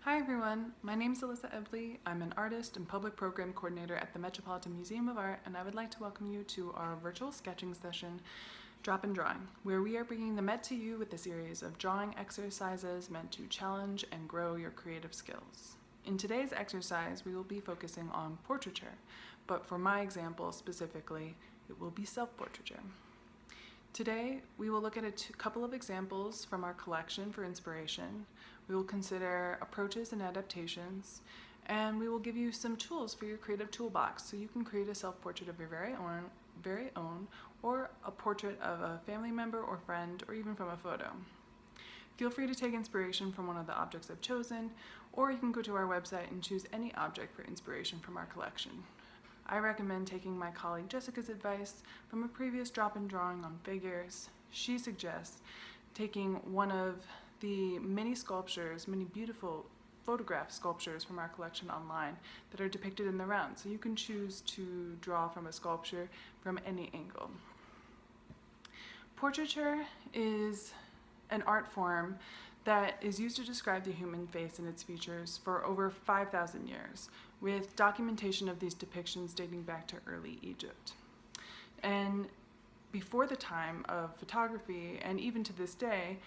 Hi everyone, my name is Alyssa Ebley. I'm an artist and public program coordinator at the Metropolitan Museum of Art, and I would like to welcome you to our virtual sketching session, Drop and Drawing, where we are bringing the Met to you with a series of drawing exercises meant to challenge and grow your creative skills. In today's exercise, we will be focusing on portraiture, but for my example specifically, it will be self-portraiture. Today, we will look at a couple of examples from our collection for inspiration. We will consider approaches and adaptations, and we will give you some tools for your creative toolbox so you can create a self-portrait of your very own, or a portrait of a family member or friend, or even from a photo. Feel free to take inspiration from one of the objects I've chosen, or you can go to our website and choose any object for inspiration from our collection. I recommend taking my colleague Jessica's advice from a previous drop and drawing on figures. She suggests taking one of the many beautiful photograph sculptures from our collection online that are depicted in the round. So you can choose to draw from a sculpture from any angle. Portraiture is an art form that is used to describe the human face and its features for over 5,000 years, with documentation of these depictions dating back to early Egypt. And before the time of photography, and even to this day,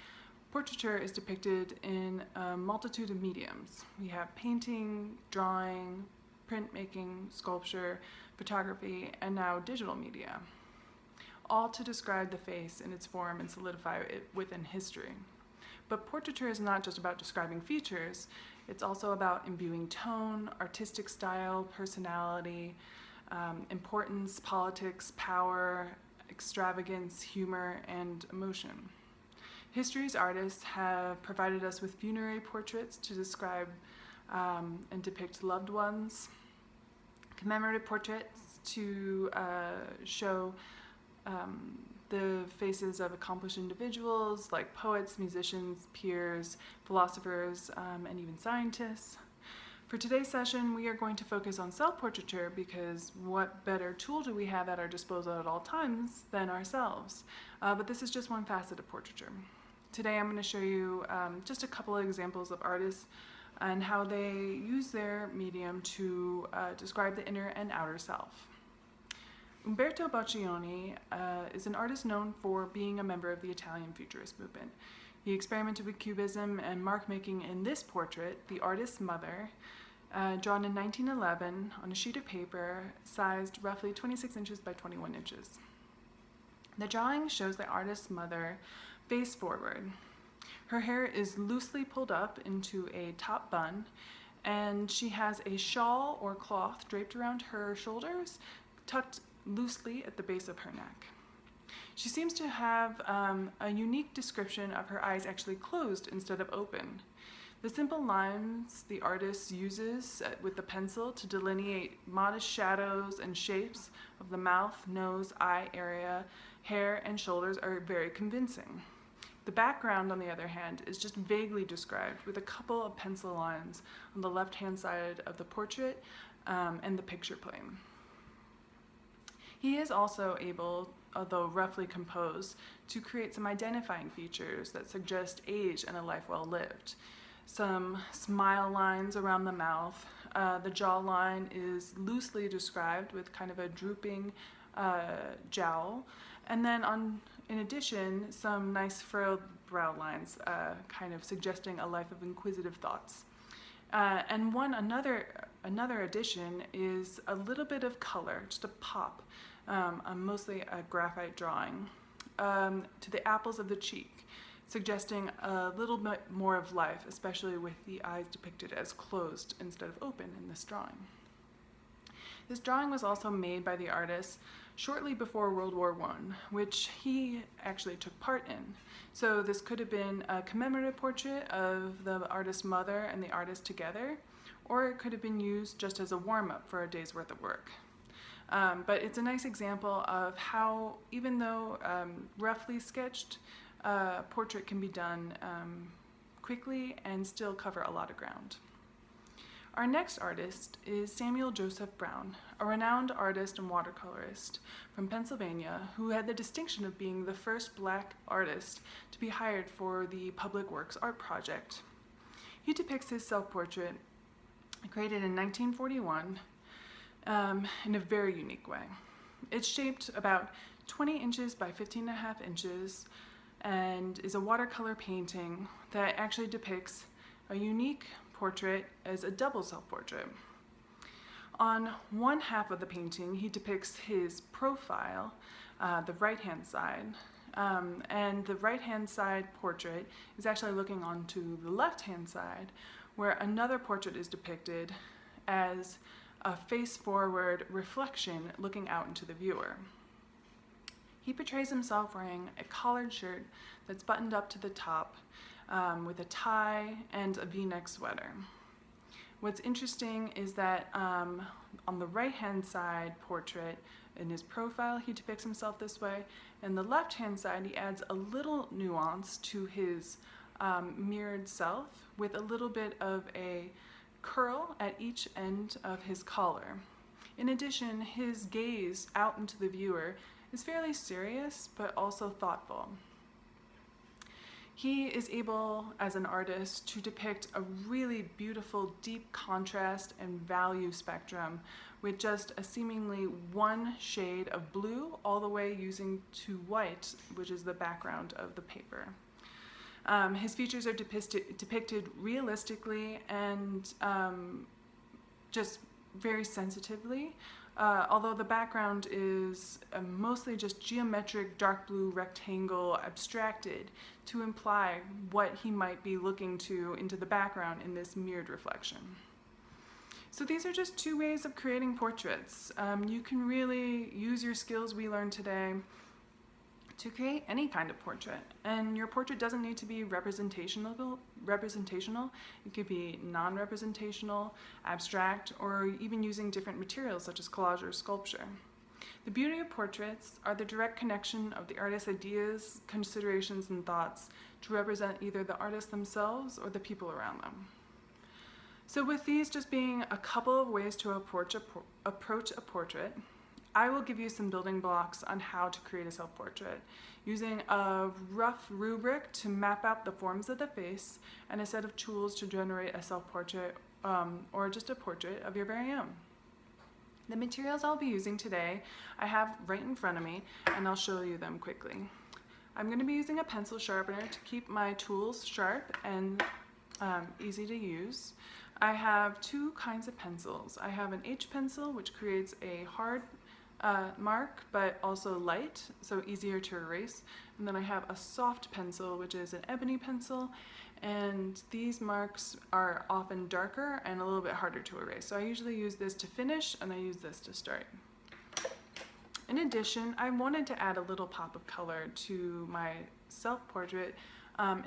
portraiture is depicted in a multitude of mediums. We have painting, drawing, printmaking, sculpture, photography, and now digital media, all to describe the face in its form and solidify it within history. But portraiture is not just about describing features, it's also about imbuing tone, artistic style, personality, importance, politics, power, extravagance, humor, and emotion. History's artists have provided us with funerary portraits to describe and depict loved ones, commemorative portraits to show the faces of accomplished individuals like poets, musicians, peers, philosophers, and even scientists. For today's session, we are going to focus on self-portraiture because what better tool do we have at our disposal at all times than ourselves? But this is just one facet of portraiture. Today I'm going to show you just a couple of examples of artists and how they use their medium to describe the inner and outer self. Umberto Boccioni is an artist known for being a member of the Italian Futurist movement. He experimented with cubism and mark making in this portrait, the artist's mother, drawn in 1911 on a sheet of paper sized roughly 26 inches by 21 inches. The drawing shows the artist's mother face forward. Her hair is loosely pulled up into a top bun, and she has a shawl or cloth draped around her shoulders, tucked loosely at the base of her neck. She seems to have a unique description of her eyes actually closed instead of open. The simple lines the artist uses with the pencil to delineate modest shadows and shapes of the mouth, nose, eye area, hair, and shoulders are very convincing. The background, on the other hand, is just vaguely described with a couple of pencil lines on the left-hand side of the portrait and the picture plane. He is also able, although roughly composed, to create some identifying features that suggest age and a life well lived. Some smile lines around the mouth. The jawline is loosely described with kind of a drooping jowl. And then in addition, some nice furrowed brow lines, kind of suggesting a life of inquisitive thoughts. And another addition is a little bit of color, just a pop, mostly a graphite drawing, to the apples of the cheek, suggesting a little bit more of life, especially with the eyes depicted as closed instead of open in this drawing. This drawing was also made by the artist shortly before World War I, which he actually took part in. So this could have been a commemorative portrait of the artist's mother and the artist together, or it could have been used just as a warm-up for a day's worth of work. But it's a nice example of how, even though roughly sketched, a portrait can be done quickly and still cover a lot of ground. Our next artist is Samuel Joseph Brown, a renowned artist and watercolorist from Pennsylvania who had the distinction of being the first Black artist to be hired for the Public Works Art Project. he depicts his self-portrait, created in 1941, in a very unique way. It's shaped about 20 inches by 15.5 inches and is a watercolor painting that actually depicts a unique portrait as a double self-portrait. On one half of the painting, he depicts his profile, the right-hand side, and the right-hand side portrait is actually looking onto the left-hand side, where another portrait is depicted as a face-forward reflection looking out into the viewer. He portrays himself wearing a collared shirt that's buttoned up to the top with a tie and a V-neck sweater. What's interesting is that on the right-hand side portrait, in his profile, he depicts himself this way, and the left-hand side, he adds a little nuance to his mirrored self with a little bit of a curl at each end of his collar. In addition, his gaze out into the viewer is fairly serious, but also thoughtful. He is able, as an artist, to depict a really beautiful, deep contrast and value spectrum with just a seemingly one shade of blue all the way using to white, which is the background of the paper. His features are depicted realistically and just very sensitively, although the background is mostly just geometric dark blue rectangle abstracted to imply what he might be looking to into the background in this mirrored reflection. So these are just two ways of creating portraits. You can really use your skills we learned today to create any kind of portrait. And your portrait doesn't need to be representational. It could be non-representational, abstract, or even using different materials such as collage or sculpture. The beauty of portraits are the direct connection of the artist's ideas, considerations, and thoughts to represent either the artist themselves or the people around them. So with these just being a couple of ways to approach a portrait, I will give you some building blocks on how to create a self-portrait using a rough rubric to map out the forms of the face and a set of tools to generate a self-portrait or just a portrait of your very own. The materials I'll be using today I have right in front of me, and I'll show you them quickly. I'm going to be using a pencil sharpener to keep my tools sharp and easy to use. I have two kinds of pencils. I have an H pencil, which creates a hard mark, but also light, so easier to erase. And then I have a soft pencil, which is an ebony pencil, and these marks are often darker and a little bit harder to erase. So I usually use this to finish, and I use this to start. In addition, I wanted to add a little pop of color to my self-portrait,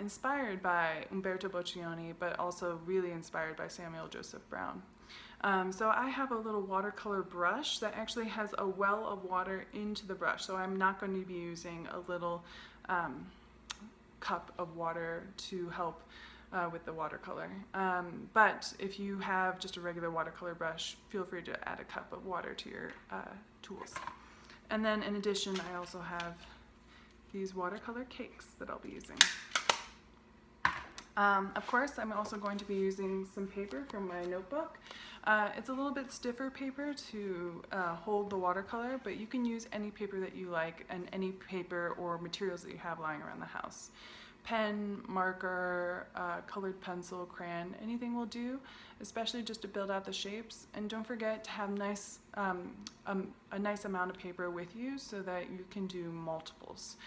inspired by Umberto Boccioni, but also really inspired by Samuel Joseph Brown. So I have a little watercolor brush that actually has a well of water into the brush, so I'm not going to be using a little cup of water to help with the watercolor. But if you have just a regular watercolor brush, feel free to add a cup of water to your tools. And then in addition, I also have these watercolor cakes that I'll be using. Of course, I'm also going to be using some paper from my notebook. It's a little bit stiffer paper to hold the watercolor, but you can use any paper that you like and any paper or materials that you have lying around the house. Pen, marker, colored pencil, crayon, anything will do, especially just to build out the shapes. And don't forget to have a nice amount of paper with you so that you can do multiples.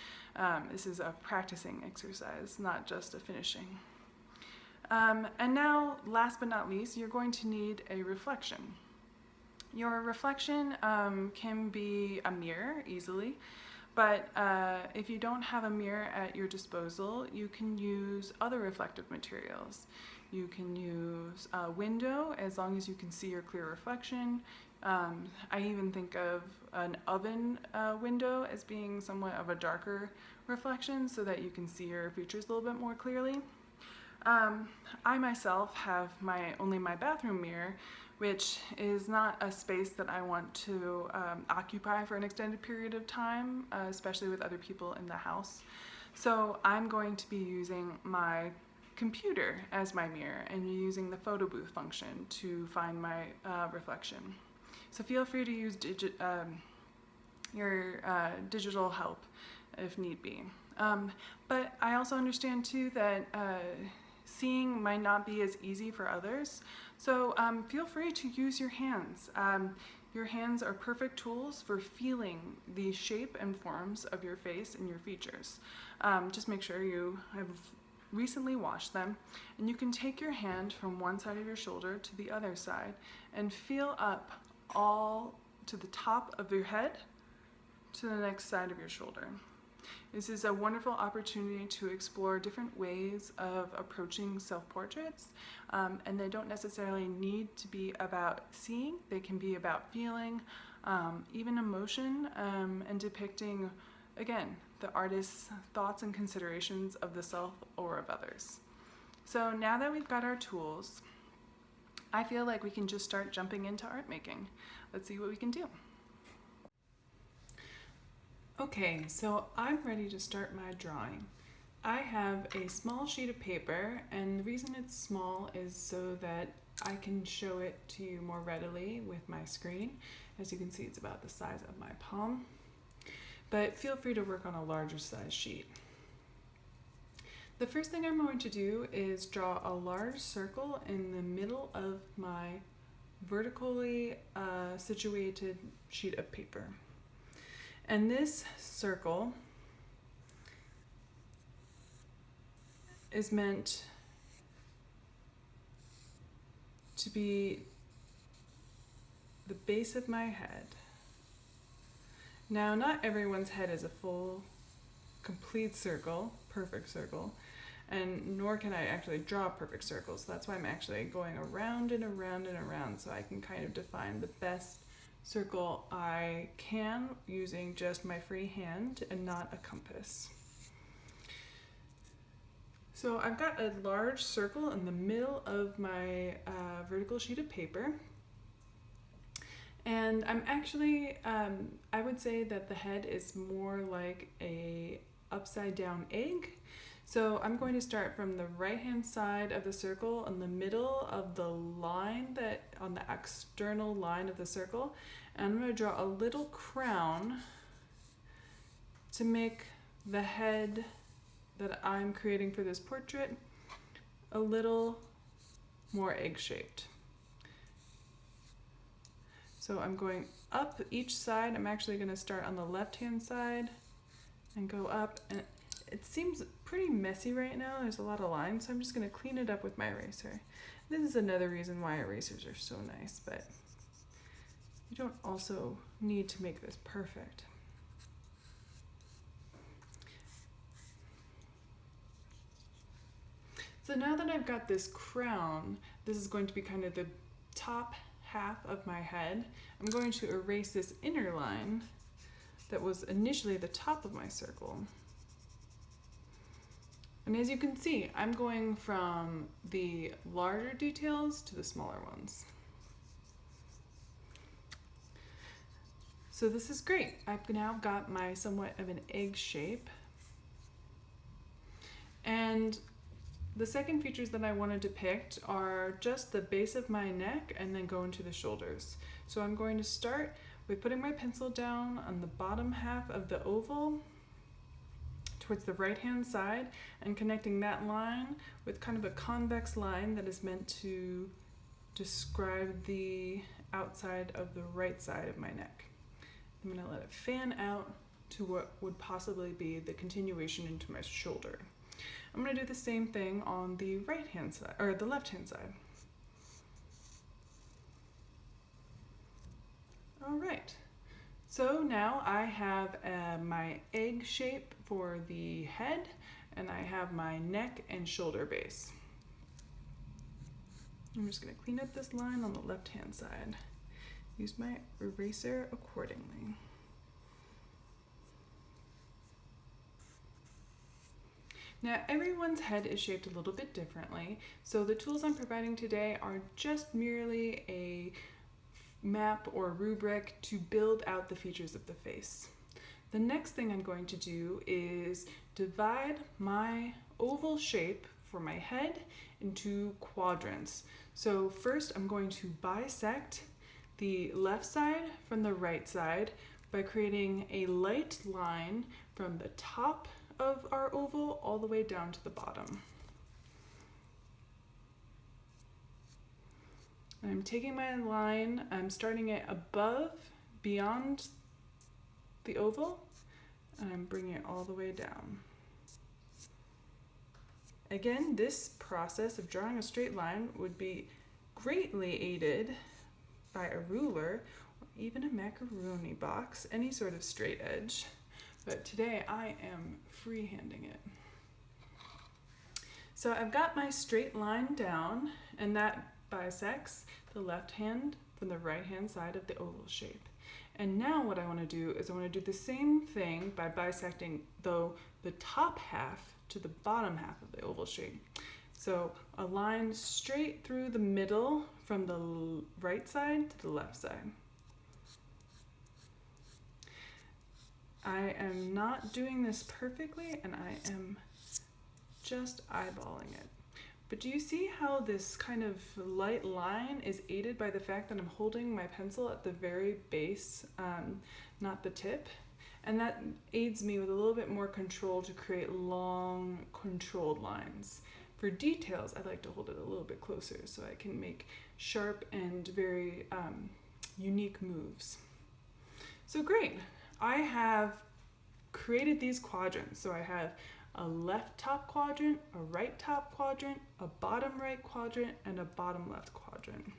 This is a practicing exercise, not just a finishing. And now, last but not least, you're going to need a reflection. Your reflection can be a mirror easily, but if you don't have a mirror at your disposal, you can use other reflective materials. You can use a window as long as you can see your clear reflection. I even think of an oven window as being somewhat of a darker reflection so that you can see your features a little bit more clearly. I myself have only my bathroom mirror, which is not a space that I want to occupy for an extended period of time, especially with other people in the house. So I'm going to be using my computer as my mirror and using the photo booth function to find my reflection. So feel free to use your digital help if need be. But I also understand too that seeing might not be as easy for others. So feel free to use your hands. Your hands are perfect tools for feeling the shape and forms of your face and your features. Just make sure you have recently washed them, and you can take your hand from one side of your shoulder to the other side and feel up all to the top of your head to the next side of your shoulder. This is a wonderful opportunity to explore different ways of approaching self-portraits, and they don't necessarily need to be about seeing. They can be about feeling, even emotion, and depicting, again, the artist's thoughts and considerations of the self or of others. So now that we've got our tools, I feel like we can just start jumping into art making. Let's see what we can do. Okay, so I'm ready to start my drawing. I have a small sheet of paper, and the reason it's small is so that I can show it to you more readily with my screen. As you can see, it's about the size of my palm, but feel free to work on a larger size sheet. The first thing I'm going to do is draw a large circle in the middle of my vertically situated sheet of paper. And this circle is meant to be the base of my head. Now, not everyone's head is a full, complete circle, perfect circle, and nor can I actually draw perfect circles. So that's why I'm actually going around and around and around so I can kind of define the best circle I can using just my free hand and not a compass. So I've got a large circle in the middle of my vertical sheet of paper, and I'm actually, I would say that the head is more like a upside down egg. So I'm going to start from the right hand side of the circle in the middle of the line that on the external line of the circle, and I'm going to draw a little crown to make the head that I'm creating for this portrait a little more egg-shaped. So I'm going up each side. I'm actually going to start on the left hand side and go up, and it seems pretty messy right now. There's a lot of lines, so I'm just going to clean it up with my eraser. This is another reason why erasers are so nice, but you don't also need to make this perfect. So now that I've got this crown, this is going to be kind of the top half of my head. I'm going to erase this inner line that was initially the top of my circle. And as you can see, I'm going from the larger details to the smaller ones. So this is great. I've now got my somewhat of an egg shape. And the second features that I want to depict are just the base of my neck and then go into the shoulders. So I'm going to start with putting my pencil down on the bottom half of the oval towards the right hand side and connecting that line with kind of a convex line that is meant to describe the outside of the right side of my neck. I'm going to let it fan out to what would possibly be the continuation into my shoulder. I'm going to do the same thing on the right hand side, or the left hand side. All right, so now I have my egg shape for the head, and I have my neck and shoulder base. I'm just going to clean up this line on the left hand side. Use my eraser accordingly. Now, everyone's head is shaped a little bit differently, so the tools I'm providing today are just merely a map or rubric to build out the features of the face. The next thing I'm going to do is divide my oval shape for my head into quadrants. So first I'm going to bisect the left side from the right side by creating a light line from the top of our oval all the way down to the bottom. I'm taking my line, I'm starting it above, beyond the oval, and I'm bringing it all the way down. Again, this process of drawing a straight line would be greatly aided by a ruler or even a macaroni box, any sort of straight edge. But today I am freehanding it. So I've got my straight line down, and that bisects the left hand from the right hand side of the oval shape. And now what I want to do is I want to do the same thing by bisecting the top half to the bottom half of the oval shape. So a line straight through the middle from the right side to the left side. I am not doing this perfectly, and I am just eyeballing it. But do you see how this kind of light line is aided by the fact that I'm holding my pencil at the very base, not the tip? And that aids me with a little bit more control to create long, controlled lines. For details, I like to hold it a little bit closer so I can make sharp and very unique moves. So great, I have created these quadrants. So I have a left top quadrant, a right top quadrant, a bottom right quadrant, and a bottom left quadrant.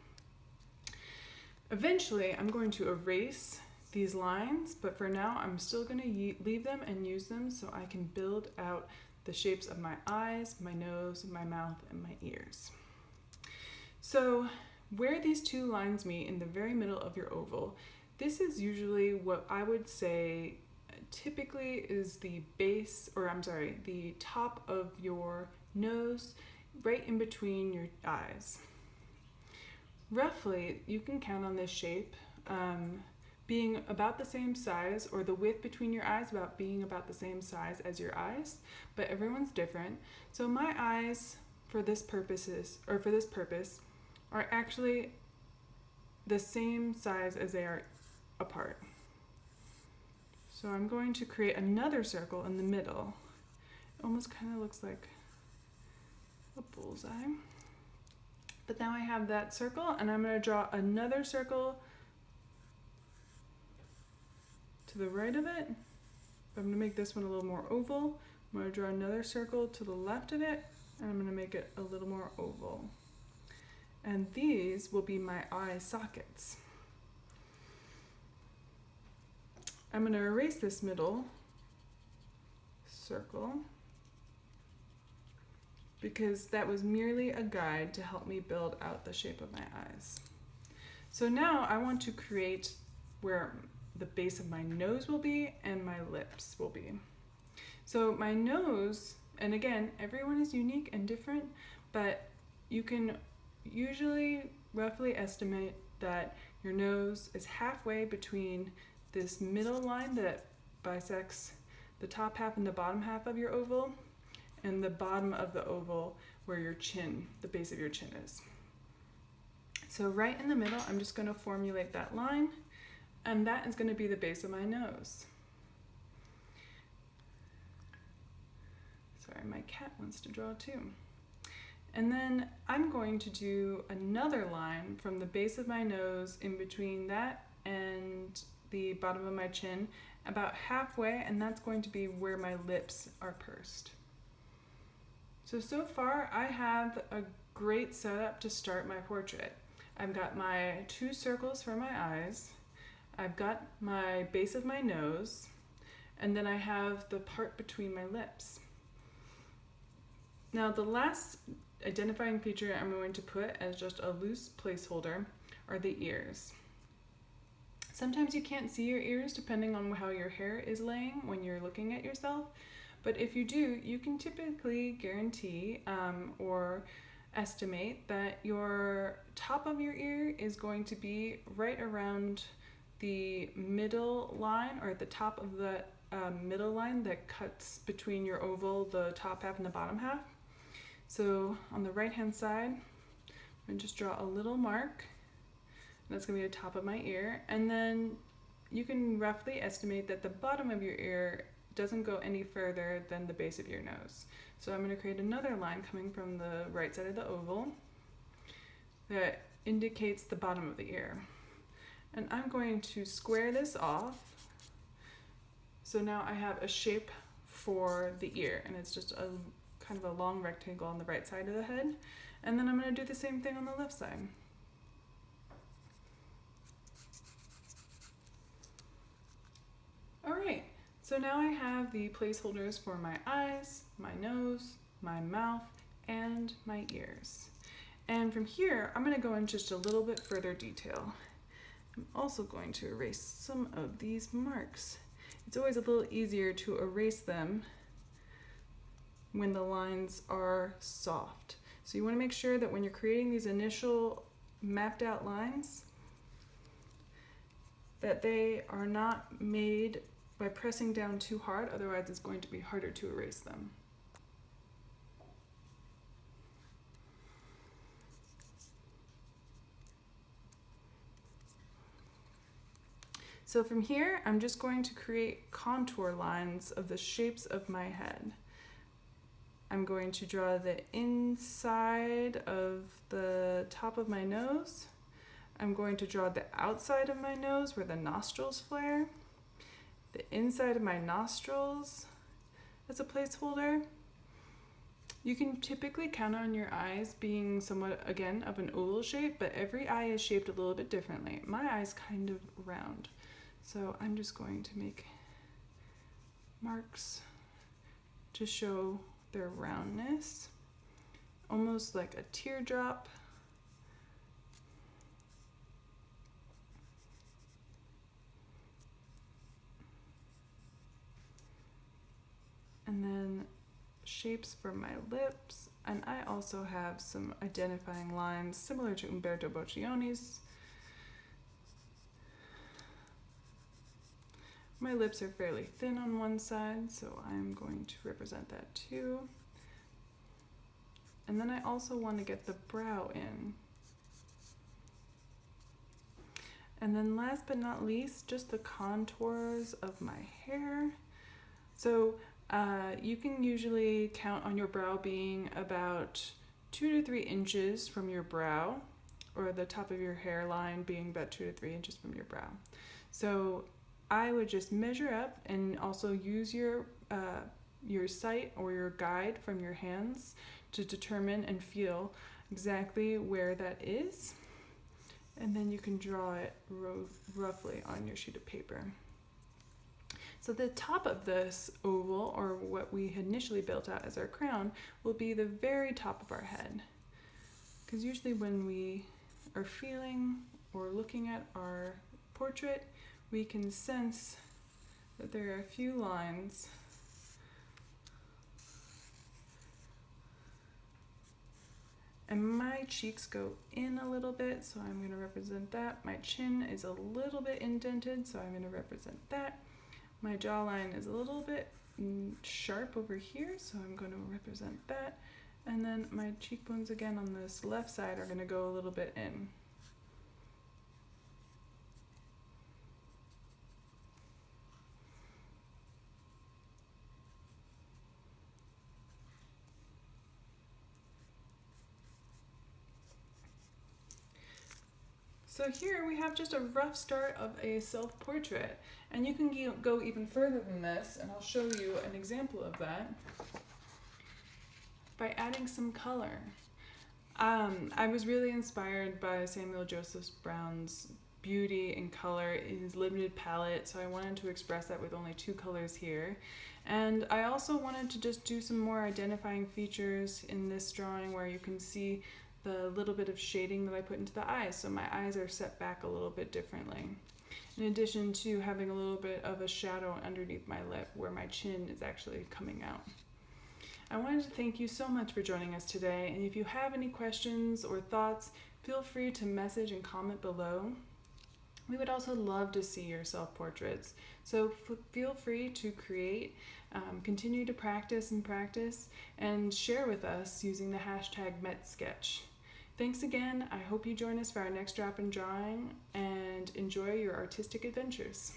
Eventually, I'm going to erase these lines, but for now, I'm still going to leave them and use them so I can build out the shapes of my eyes, my nose, my mouth, and my ears. So where these two lines meet in the very middle of your oval, this is usually what I would say typically is the base, the top of your nose, right in between your eyes. Roughly, you can count on this shape being about the same size, or the width between your eyes being about the same size as your eyes, but everyone's different. So my eyes for this purpose are actually the same size as they are apart. So I'm going to create another circle in the middle. It almost kind of looks like a bullseye. But now I have that circle, and I'm going to draw another circle to the right of it. I'm going to make this one a little more oval. I'm going to draw another circle to the left of it, and I'm going to make it a little more oval. And these will be my eye sockets. I'm going to erase this middle circle because that was merely a guide to help me build out the shape of my eyes. So now I want to create where the base of my nose will be and my lips will be. So my nose, and again, everyone is unique and different, but you can usually roughly estimate that your nose is halfway between this middle line that bisects the top half and the bottom half of your oval, and the bottom of the oval where your chin, the base of your chin is. So right in the middle, I'm just going to formulate that line, and that is going to be the base of my nose. Sorry, my cat wants to draw too. And then I'm going to do another line from the base of my nose in between that and the bottom of my chin, about halfway, and that's going to be where my lips are pursed. So far I have a great setup to start my portrait. I've got my two circles for my eyes, I've got my base of my nose, and then I have the part between my lips. Now the last identifying feature I'm going to put as just a loose placeholder are the ears. Sometimes you can't see your ears depending on how your hair is laying when you're looking at yourself, but if you do, you can typically guarantee or estimate that your top of your ear is going to be right around the middle line, or at the top of the middle line that cuts between your oval, the top half and the bottom half. So on the right hand side, I'm going to just draw a little mark. That's going to be the top of my ear, and then you can roughly estimate that the bottom of your ear doesn't go any further than the base of your nose. So I'm going to create another line coming from the right side of the oval that indicates the bottom of the ear. And I'm going to square this off. So now I have a shape for the ear, and it's just a kind of a long rectangle on the right side of the head. And then I'm going to do the same thing on the left side. Alright, so now I have the placeholders for my eyes, my nose, my mouth, and my ears. And from here, I'm going to go into just a little bit further detail. I'm also going to erase some of these marks. It's always a little easier to erase them when the lines are soft. So you want to make sure that when you're creating these initial mapped out lines, that they are not made by pressing down too hard, otherwise it's going to be harder to erase them. So from here, I'm just going to create contour lines of the shapes of my head. I'm going to draw the inside of the top of my nose. I'm going to draw the outside of my nose where the nostrils flare. The inside of my nostrils as a placeholder. You can typically count on your eyes being somewhat, again, of an oval shape, but every eye is shaped a little bit differently. My eye's kind of round, so I'm just going to make marks to show their roundness, almost like a teardrop. And then shapes for my lips, and I also have some identifying lines similar to Umberto Boccioni's. My lips are fairly thin on one side, so I'm going to represent that too. And then I also want to get the brow in. And then last but not least, just the contours of my hair. So you can usually count on your brow being about 2 to 3 inches from your brow, or the top of your hairline being about 2 to 3 inches from your brow. So I would just measure up and also use your sight or your guide from your hands to determine and feel exactly where that is. And then you can draw it roughly on your sheet of paper. So the top of this oval, or what we had initially built out as our crown, will be the very top of our head. Because usually when we are feeling or looking at our portrait, we can sense that there are a few lines and my cheeks go in a little bit, so I'm going to represent that. My chin is a little bit indented, so I'm going to represent that. My jawline is a little bit sharp over here, so I'm going to represent that. And then my cheekbones again on this left side are going to go a little bit in. So here we have just a rough start of a self-portrait, and you can go even further than this, and I'll show you an example of that by adding some color. I was really inspired by Samuel Joseph Brown's beauty and color in his limited palette, so I wanted to express that with only 2 colors here. And I also wanted to just do some more identifying features in this drawing where you can see the little bit of shading that I put into the eyes, so my eyes are set back a little bit differently. In addition to having a little bit of a shadow underneath my lip where my chin is actually coming out. I wanted to thank you so much for joining us today, and if you have any questions or thoughts, feel free to message and comment below. We would also love to see your self-portraits, so feel free to create, continue to practice and share with us using the hashtag #MetSketch. Thanks again. I hope you join us for our next drop in drawing and enjoy your artistic adventures.